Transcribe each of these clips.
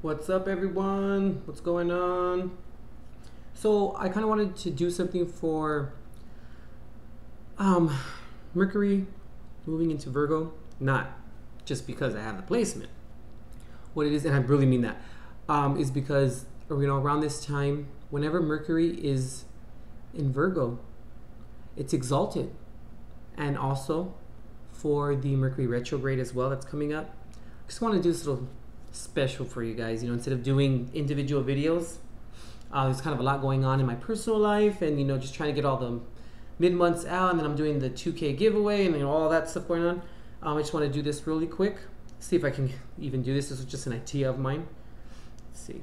What's up, everyone? What's going on? So I kind of wanted to do something for Mercury moving into Virgo, not just because I have the placement. What it is, and I really mean that, is because around this time, whenever Mercury is in Virgo, it's exalted, and also for the Mercury retrograde as well that's coming up. I just want to do this little special for you guys. Instead of doing individual videos, there's kind of a lot going on in my personal life, and just trying to get all the mid-months out, and then I'm doing the 2K giveaway and all that stuff going on. I just want to do this really quick, see if I can even do this. This is just an idea of mine. Let's see.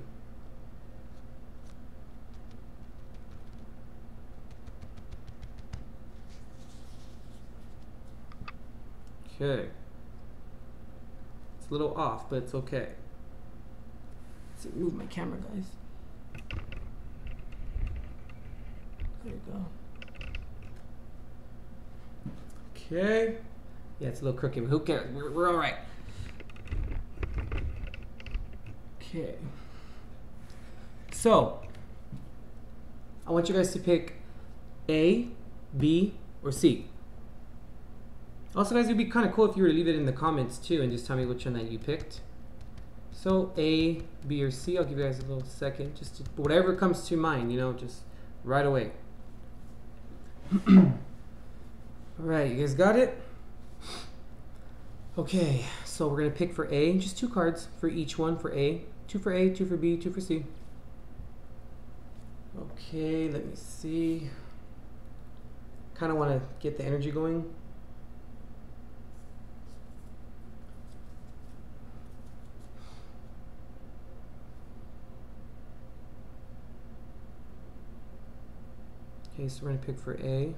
Okay. It's a little off, but it's okay. Let's move my camera, guys. There you go. Okay. Yeah, it's a little crooked, but who cares? We're all right. Okay. So, I want you guys to pick A, B, or C. Also, guys, it would be kind of cool if you were to leave it in the comments too and just tell me which one that you picked. So A, B, or C. I'll give you guys a little second, just to, whatever comes to mind, just right away. All right, you guys got it? Okay, so we're gonna pick for A, just 2 cards for each one. For A, 2 for A, 2 for B, 2 for C. Okay, let me see. Kind of want to get the energy going. Okay, so we're going to pick for A.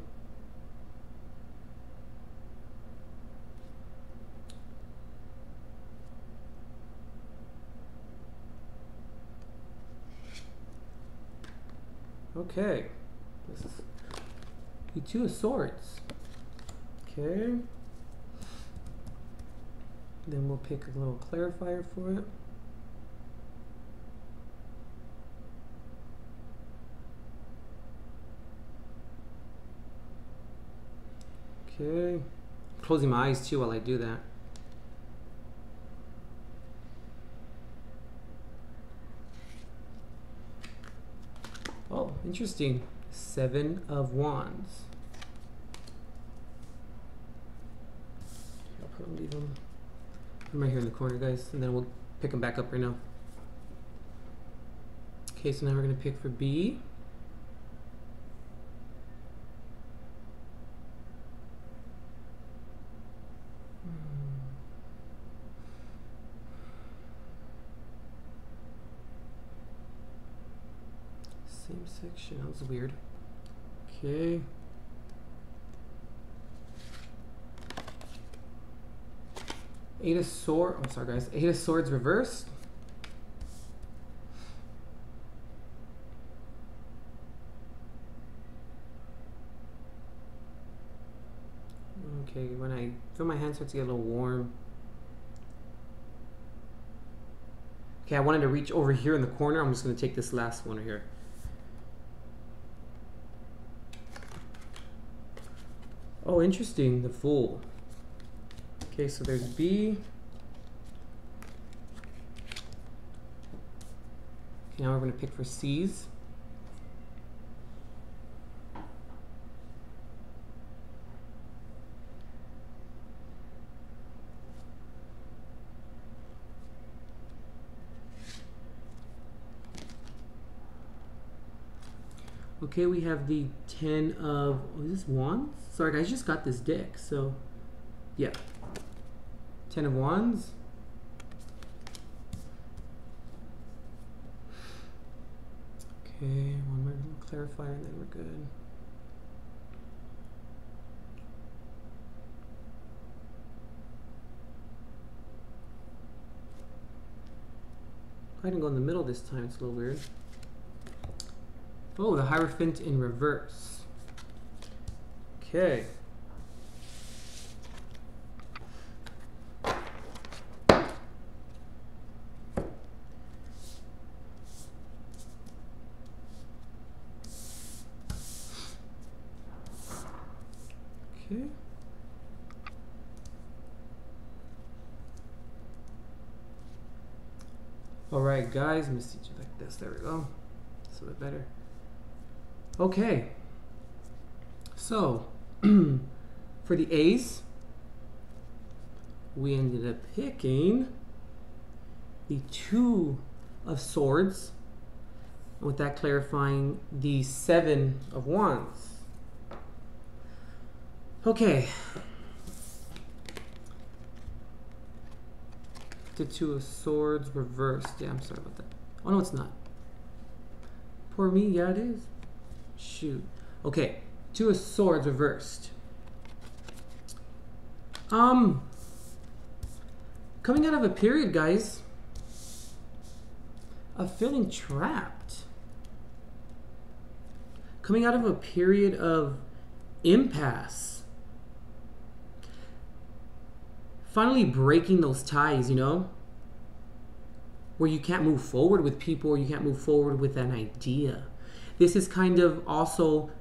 Okay, this is the 2 of Swords. Okay. Then we'll pick a little clarifier for it. Okay, closing my eyes too while I do that. Oh, interesting. 7 of Wands. I'll probably leave them right here in the corner, guys, and then we'll pick them back up right now. Okay, so now we're going to pick for B. Same section, that was weird. Okay. Eight of Swords, I'm sorry guys, 8 of Swords reversed. Okay, when I feel my hands start to get a little warm. Okay, I wanted to reach over here in the corner. I'm just going to take this last one here. Oh, interesting, the Fool. Okay, so there's B. Okay, now we're going to pick for C's. Okay, we have the 10 of, oh, is this Wands? Sorry guys, I just got this deck, so yeah. 10 of Wands. Okay, one more clarifier and then we're good. I didn't go in the middle this time, it's a little weird. Oh, the Hierophant in reverse. Okay. Okay. All right, guys. Let me see you like this. There we go. That's a bit better. Okay. So, for the A's, we ended up picking the Two of Swords. With that clarifying the Seven of Wands. Okay. The Two of Swords reversed. Yeah, I'm sorry about that. Oh, no, it's not. Poor me. Yeah, it is. Shoot. Okay. Two of Swords reversed. Coming out of a period, guys, of feeling trapped. Coming out of a period of impasse. Finally breaking those ties, you know? Where you can't move forward with people or you can't move forward with an idea. This is kind of also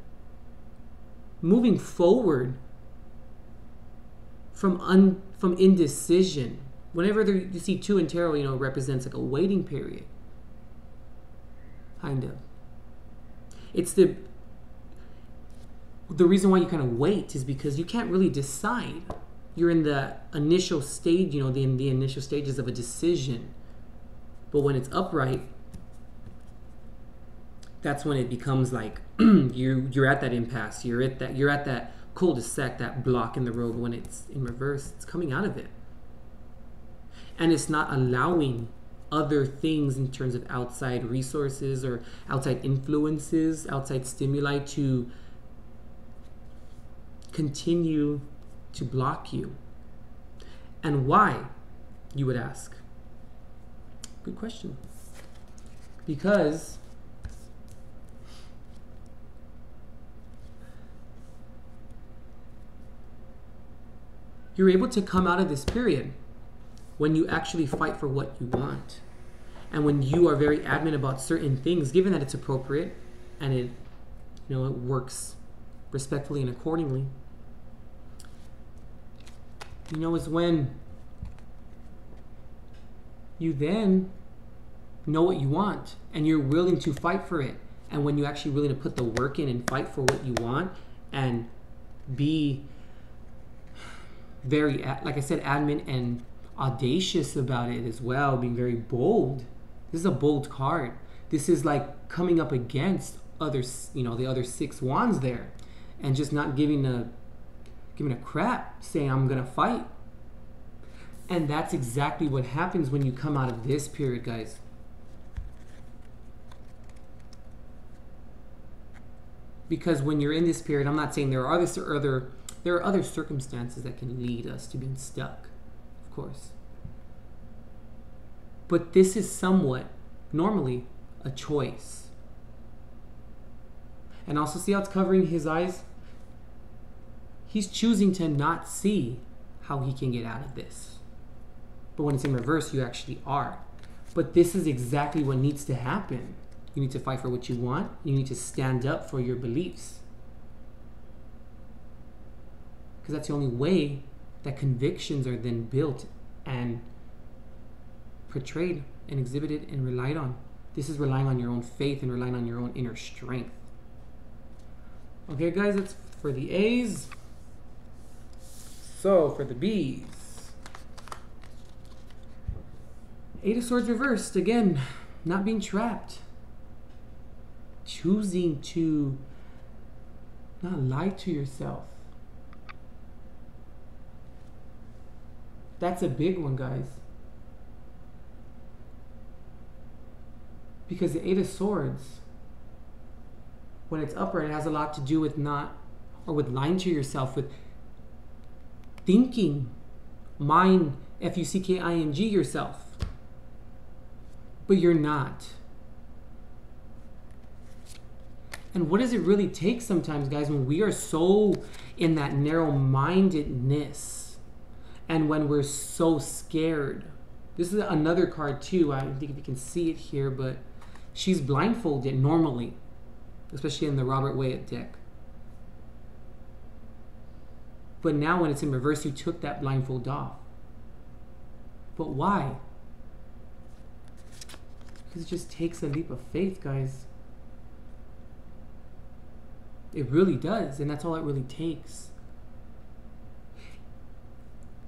moving forward from indecision. Whenever you see 2 in tarot, you know, it represents like a waiting period. Kind of. It's the reason why you kind of wait is because you can't really decide. You're in the initial stage, you know, the initial stages of a decision. But when it's upright, that's when it becomes like you're at that impasse. You're at that cul-de-sac, that block in the road. When it's in reverse, it's coming out of it. And it's not allowing other things in terms of outside resources or outside influences, outside stimuli to continue to block you. And why, you would ask? Good question. Because you're able to come out of this period when you actually fight for what you want. And when you are very adamant about certain things, given that it's appropriate and it, you know, it works respectfully and accordingly, you know, is when you then know what you want and you're willing to fight for it. And when you're actually willing to put the work in and fight for what you want and be very, like I said, adamant and audacious about it as well, being very bold. This is a bold card. This is like coming up against others, you know, the other 6 wands there, and just not giving a crap, saying I'm gonna fight. And that's exactly what happens when you come out of this period, guys. Because when you're in this period, I'm not saying there are other circumstances that can lead us to being stuck, of course. But this is somewhat, normally, a choice. And also see how it's covering his eyes? He's choosing to not see how he can get out of this. But when it's in reverse, you actually are. But this is exactly what needs to happen. You need to fight for what you want. You need to stand up for your beliefs. Because that's the only way that convictions are then built and portrayed and exhibited and relied on. This is relying on your own faith and relying on your own inner strength. Okay, guys, that's for the A's. So, for the B's. 8 of Swords reversed. Again, not being trapped. Choosing to not lie to yourself. That's a big one, guys. Because the 8 of Swords, when it's upright, it has a lot to do with with lying to yourself, with thinking, mind, F-U-C-K-I-N-G yourself. But you're not. And what does it really take sometimes, guys, when we are so in that narrow-mindedness and when we're so scared? This is another card, too. I don't think if you can see it here, but she's blindfolded normally, especially in the Robert Wyatt deck. But now when it's in reverse, you took that blindfold off. But why? Because it just takes a leap of faith, guys. It really does, and that's all it really takes.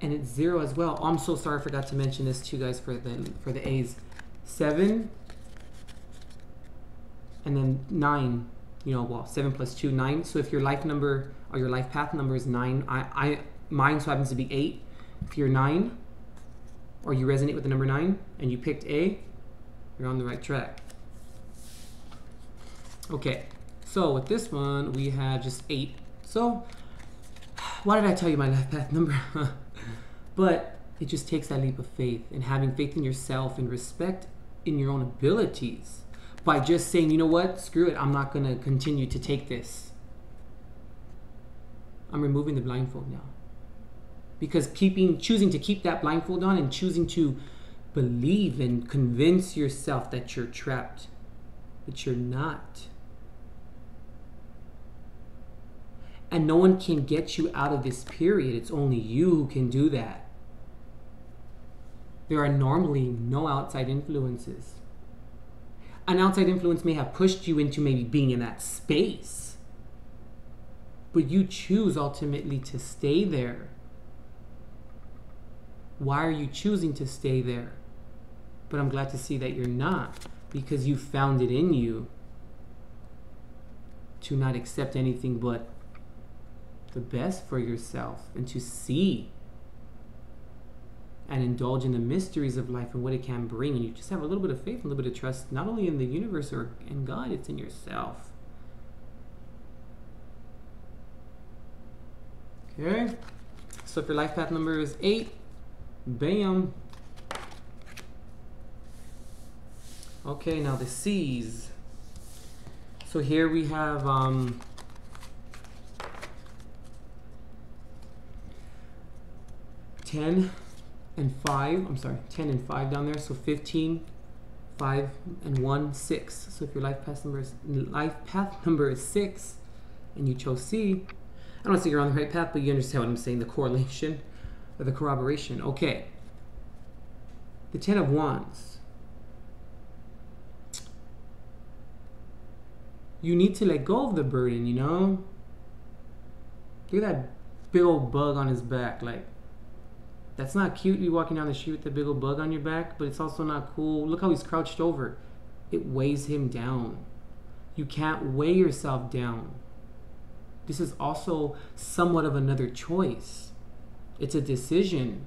And it's 0 as well. Oh, I'm so sorry, I forgot to mention this too, guys, for the A's. 7 and then 9. You know, well, 7 plus 2, 9. So if your life number or your life path number is 9, mine so happens to be 8. If you're 9 or you resonate with the number 9 and you picked A, you're on the right track. Okay, so with this one we have just 8. So why did I tell you my life path number? But it just takes that leap of faith and having faith in yourself and respect in your own abilities by just saying, you know what, screw it, I'm not going to continue to take this. I'm removing the blindfold now. Because choosing to keep that blindfold on and choosing to believe and convince yourself that you're trapped, but you're not. And no one can get you out of this period. It's only you who can do that. There are normally no outside influences. An outside influence may have pushed you into maybe being in that space, but you choose ultimately to stay there. Why are you choosing to stay there? But I'm glad to see that you're not, because you found it in you to not accept anything but the best for yourself and to see and indulge in the mysteries of life and what it can bring. And you just have a little bit of faith, a little bit of trust, not only in the universe or in God, it's in yourself. Okay, so if your life path number is 8, bam. Okay, now the C's. So here we have 10 and 5. I'm sorry, 10 and 5 down there. So 15, 5 and 1, 6. So if your life path number is 6 and you chose C, I don't say you're on the right path, but you understand what I'm saying, the correlation or the corroboration. Okay. The 10 of Wands. You need to let go of the burden, you know? Look at that big old bug on his back. Like, that's not cute, you walking down the street with a big old bug on your back, but it's also not cool. Look how he's crouched over. It weighs him down. You can't weigh yourself down. This is also somewhat of another choice. It's a decision.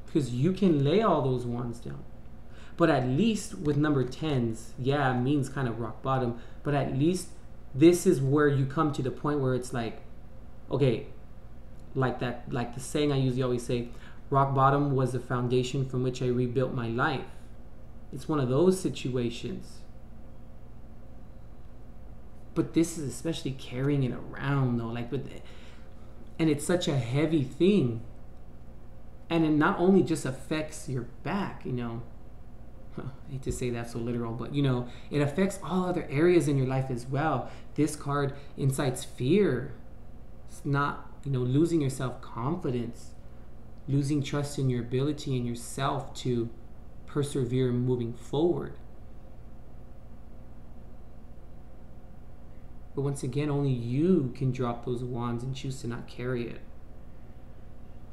Because you can lay all those wands down. But at least with number 10s, yeah, it means kind of rock bottom, but at least this is where you come to the point where it's like, okay, like the saying I usually always say, rock bottom was the foundation from which I rebuilt my life. It's one of those situations. But this is especially carrying it around though, and it's such a heavy thing. And it not only just affects your back, you know, I hate to say that so literal, but you know, it affects all other areas in your life as well. This card incites fear. It's not, you know, losing your self-confidence, losing trust in your ability and yourself to persevere moving forward. But once again, only you can drop those wands and choose to not carry it.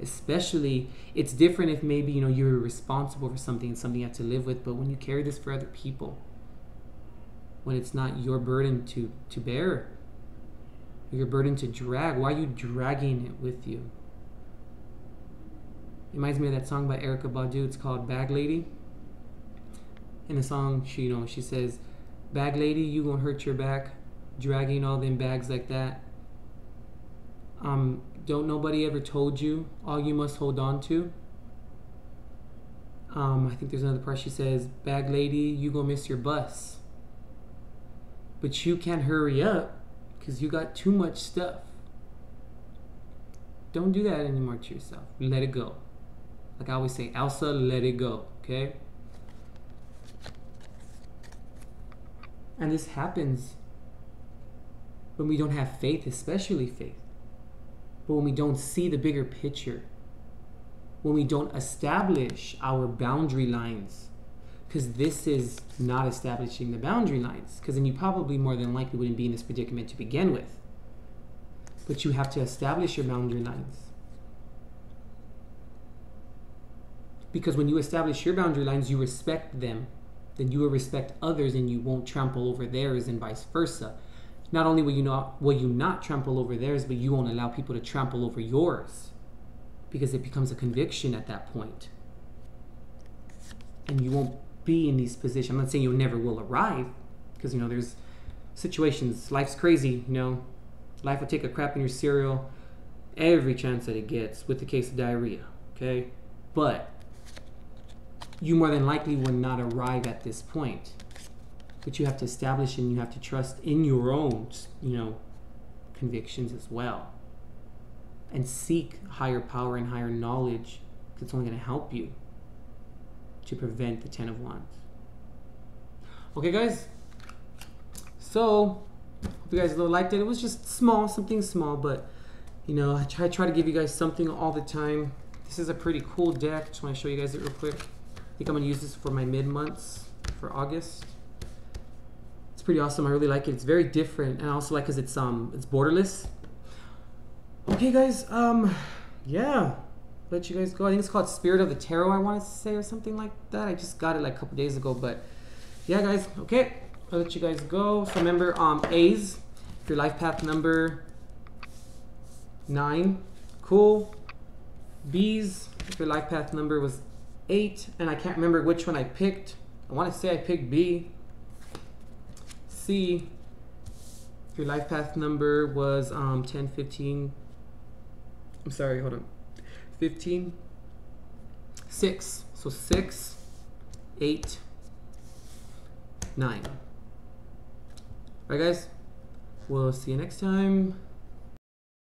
Especially, it's different if maybe, you know, you're responsible for something and something you have to live with, but when you carry this for other people, when it's not your burden to bear, your burden to drag, why are you dragging it with you? It reminds me of that song by Erykah Badu. It's called Bag Lady. In the song, she says, "Bag lady, you gonna hurt your back, dragging all them bags like that. Don't nobody ever told you all you must hold on to." I think there's another part she says, "Bag lady, you gonna miss your bus. But you can't hurry up because you got too much stuff." Don't do that anymore to yourself. Let it go. Like I always say, Elsa, let it go, okay? And this happens when we don't have faith, especially faith. But when we don't see the bigger picture, when we don't establish our boundary lines, because this is not establishing the boundary lines, because then you probably more than likely wouldn't be in this predicament to begin with. But you have to establish your boundary lines. Because when you establish your boundary lines, you respect them, then you will respect others and you won't trample over theirs, and vice versa. Not only will you not trample over theirs, but you won't allow people to trample over yours, because it becomes a conviction at that point. And you won't be in these positions. I'm not saying you never will arrive, because there's situations, life's crazy, life will take a crap in your cereal every chance that it gets, with the case of diarrhea, okay? But you more than likely will not arrive at this point. But you have to establish and you have to trust in your own, convictions as well. And seek higher power and higher knowledge that's only going to help you to prevent the 10 of Wands. Okay, guys? So, hope you guys liked it. It was just small, something small, but, I try to give you guys something all the time. This is a pretty cool deck. Just want to show you guys it real quick. I think I'm going to use this for my mid-months for August. It's pretty awesome. I really like it. It's very different, and I also like because it's borderless. Okay, guys. Yeah. Let you guys go. I think it's called Spirit of the Tarot, I want to say, or something like that. I just got it like a couple days ago, but yeah, guys. Okay, I'll let you guys go. So remember, A's, if your life path number 9, cool. B's, if your life path number was 8, and I can't remember which one I picked. I want to say I picked B. C, if your life path number was 10, 15. I'm sorry, hold on. 15. 6. So 6, 8, 9. Alright, guys. We'll see you next time.